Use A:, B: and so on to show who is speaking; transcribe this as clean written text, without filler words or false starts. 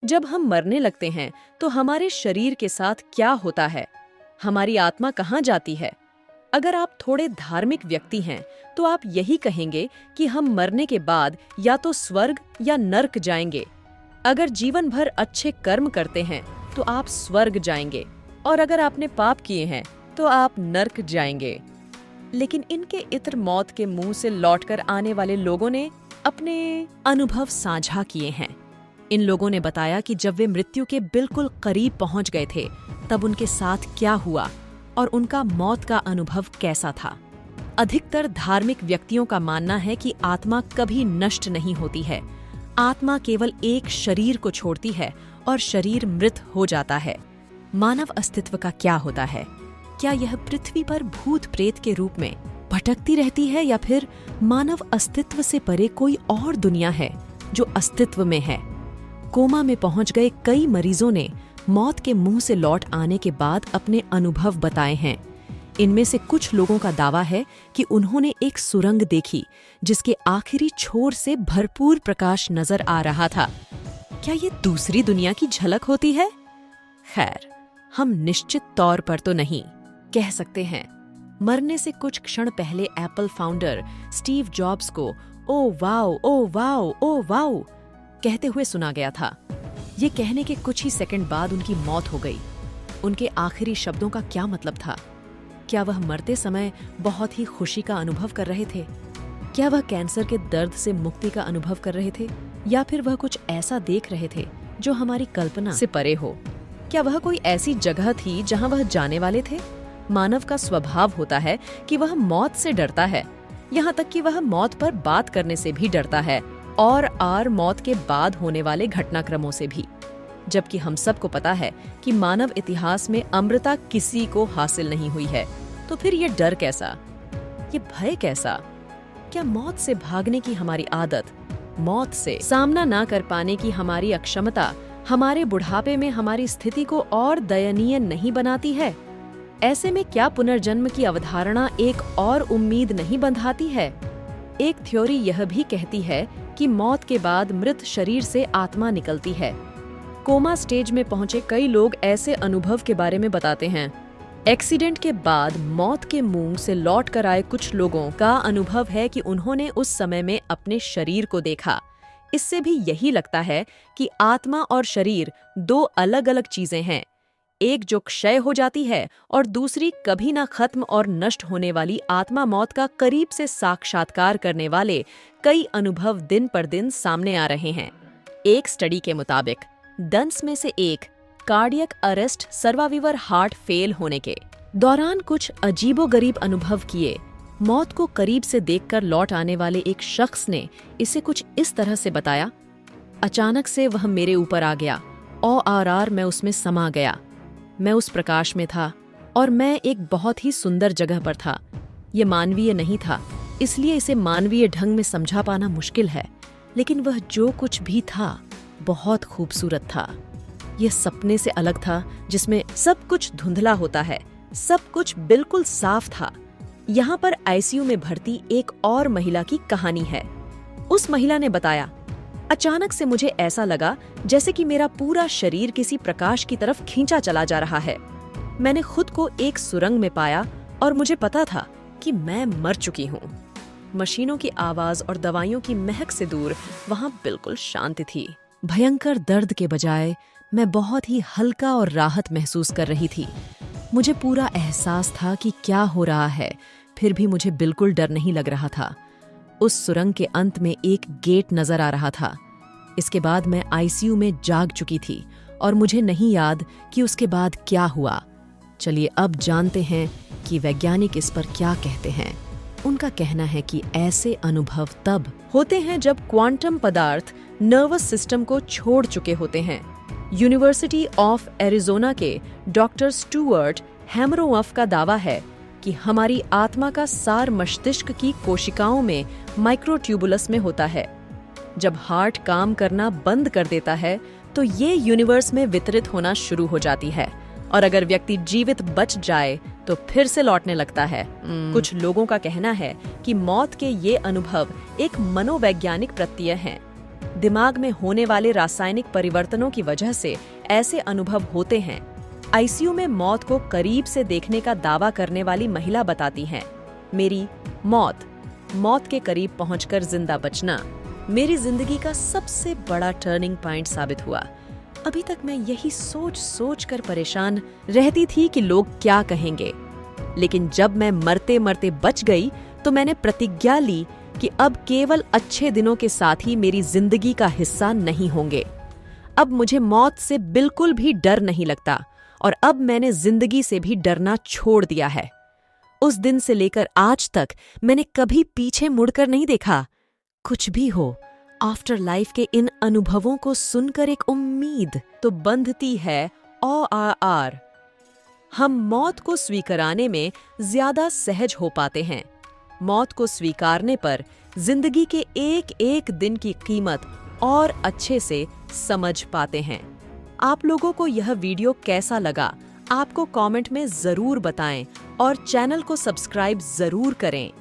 A: जब हम मरने लगते हैं तो हमारे शरीर के साथ क्या होता है? हमारी आत्मा कहाँ जाती है? अगर आप थोड़े धार्मिक व्यक्ति हैं तो आप यही कहेंगे कि हम मरने के बाद या तो स्वर्ग या नर्क जाएंगे। अगर जीवन भर अच्छे कर्म करते हैं तो आप स्वर्ग जाएंगे, और अगर आपने पाप किए हैं तो आप नर्क जाएंगे। लेकिन इनके इत्र मौत के मुंह से लौटकर आने वाले लोगों ने अपने अनुभव साझा किए हैं। इन लोगों ने बताया कि जब वे मृत्यु के बिल्कुल करीब पहुंच गए थे तब उनके साथ क्या हुआ और उनका मौत का अनुभव कैसा था। अधिकतर धार्मिक व्यक्तियों का मानना है कि आत्मा कभी नष्ट नहीं होती है। आत्मा केवल एक शरीर को छोड़ती है और शरीर मृत हो जाता है। मानव अस्तित्व का क्या होता है? क्या यह पृथ्वी पर भूत प्रेत के रूप में भटकती रहती है, या फिर मानव अस्तित्व से परे कोई और दुनिया है जो अस्तित्व में है? कोमा में पहुंच गए कई मरीजों ने मौत के मुंह से लौट आने के बाद अपने अनुभव बताए हैं। इनमें से कुछ लोगों का दावा है कि उन्होंने एक सुरंग देखी जिसके आखिरी छोर से भरपूर प्रकाश नजर आ रहा था। क्या ये दूसरी दुनिया की झलक होती है? खैर, हम निश्चित तौर पर तो नहीं कह सकते हैं। मरने से कुछ क्षण पहले एप्पल फाउंडर स्टीव जॉब्स को oh wow, oh wow, oh wow कहते हुए सुना गया था। ये कहने के कुछ ही सेकंड बाद उनकी मौत हो गई। उनके आखिरी शब्दों का क्या मतलब था? क्या वह मरते समय बहुत ही खुशी का अनुभव कर रहे थे? क्या वह कैंसर के दर्द से मुक्ति का अनुभव कर रहे थे, या फिर वह कुछ ऐसा देख रहे थे जो हमारी कल्पना से परे हो? क्या वह कोई ऐसी जगह थी जहां वह जाने वाले थे? मानव का स्वभाव होता है कि वह मौत से डरता है, यहाँ तक कि वह मौत पर बात करने से भी डरता है, और मौत के बाद होने वाले घटनाक्रमों से भी। जबकि हम सबको पता है कि मानव इतिहास में अमरता किसी को हासिल नहीं हुई है, तो फिर ये डर कैसा? ये भय कैसा? क्या मौत से भागने की हमारी आदत, मौत से सामना ना कर पाने की हमारी अक्षमता हमारे बुढ़ापे में हमारी स्थिति को और दयनीय नहीं बनाती है? ऐसे में क्या पुनर्जन्म की अवधारणा एक और उम्मीद नहीं बंधाती है? एक थ्योरी यह भी कहती है कि मौत के बाद मृत शरीर से आत्मा निकलती है। कोमा स्टेज में पहुंचे कई लोग ऐसे अनुभव के बारे में बताते हैं। एक्सीडेंट के बाद मौत के मुंह से लौट कर आए कुछ लोगों का अनुभव है कि उन्होंने उस समय में अपने शरीर को देखा। इससे भी यही लगता है कि आत्मा और शरीर दो अलग अलग चीजें हैं, एक जो क्षय हो जाती है और दूसरी कभी ना खत्म और नष्ट होने वाली आत्मा। मौत का करीब से साक्षात्कार करने वाले कई अनुभव दिन पर दिन सामने आ रहे हैं। एक स्टडी के मुताबिक 10 में से एक cardiac arrest survivor heart fail होने के दौरान कुछ अजीबोगरीब अनुभव किए। मौत को करीब से देखकर लौट आने वाले एक शख्स ने इसे कुछ इस तरह से बताया: अचानक से वह मेरे ऊपर आ गया, और मैं उसमें समा गया। मैं उस प्रकाश में था और मैं एक बहुत ही सुंदर जगह पर था। ये मानवीय नहीं था, इसलिए इसे मानवीय ढंग में समझा पाना मुश्किल है, लेकिन वह जो कुछ भी था बहुत खूबसूरत था। यह सपने से अलग था जिसमें सब कुछ धुंधला होता है, सब कुछ बिल्कुल साफ था। यहाँ पर आईसीयू में भर्ती एक और महिला की कहानी है। उस महिला ने बताया, अचानक से मुझे ऐसा लगा जैसे कि मेरा पूरा शरीर किसी प्रकाश की तरफ खींचा चला जा रहा है। मैंने खुद को एक सुरंग में पाया और मुझे पता था कि मैं मर चुकी हूँ। मशीनों की आवाज और दवाइयों की महक से दूर वहाँ बिल्कुल शांति थी। भयंकर दर्द के बजाय मैं बहुत ही हल्का और राहत महसूस कर रही थी। मुझे पूरा एहसास था कि क्या हो रहा है, फिर भी मुझे बिल्कुल डर नहीं लग रहा था। उस सुरंग के अंत में एक गेट नजर आ रहा था। इसके बाद मैं आईसीयू में जाग चुकी थी और मुझे नहीं याद कि उसके बाद क्या हुआ। चलिए अब जानते हैं कि वैज्ञानिक इस पर क्या कहते हैं। उनका कहना है कि ऐसे अनुभव तब होते हैं जब क्वांटम पदार्थ नर्वस सिस्टम को छोड़ चुके होते हैं। यूनिवर्सिटी ऑफ एरिजोना के डॉक्टर स्टुअर्ट हैमरोवफ का दावा है कि हमारी आत्मा का सार मस्तिष्क की कोशिकाओं में माइक्रोट्यूबुलस में होता है। जब हार्ट काम करना बंद कर देता है तो ये यूनिवर्स में वितरित होना शुरू हो जाती है, और अगर व्यक्ति जीवित बच जाए तो फिर से लौटने लगता है। कुछ लोगों का कहना है कि मौत के ये अनुभव एक मनोवैज्ञानिक प्रत्यय हैं। दिमाग में होने वाले रासायनिक परिवर्तनों की वजह से ऐसे अनुभव होते हैं। आईसीयू में मौत को करीब से देखने का दावा करने वाली महिला बताती हैं, मेरी मौत के करीब पहुंचकर जिंदा बचना मेरी जिंदगी का सबसे बड़ा टर्निंग पॉइंट साबित हुआ। अभी तक मैं यही सोच कर परेशान रहती थी कि लोग क्या कहेंगे, लेकिन जब मैं मरते मरते बच गई तो मैंने प्रतिज्ञा ली कि अब केवल अच्छे दिनों के साथ ही मेरी जिंदगी का हिस्सा नहीं होंगे। अब मुझे मौत से बिल्कुल भी डर नहीं लगता और अब मैंने जिंदगी से भी डरना छोड़ दिया है। उस दिन से लेकर आज तक मैंने कभी पीछे मुड़कर नहीं देखा। कुछ भी हो, आफ्टर लाइफ के इन अनुभवों को सुनकर एक उम्मीद तो बंधती है और हम मौत को स्वीकाराने में ज्यादा सहज हो पाते हैं। मौत को स्वीकारने पर जिंदगी के एक एक दिन की कीमत और अच्छे से समझ पाते हैं। आप लोगों को यह वीडियो कैसा लगा, आपको कमेंट में जरूर बताएं और चैनल को सब्सक्राइब जरूर करें।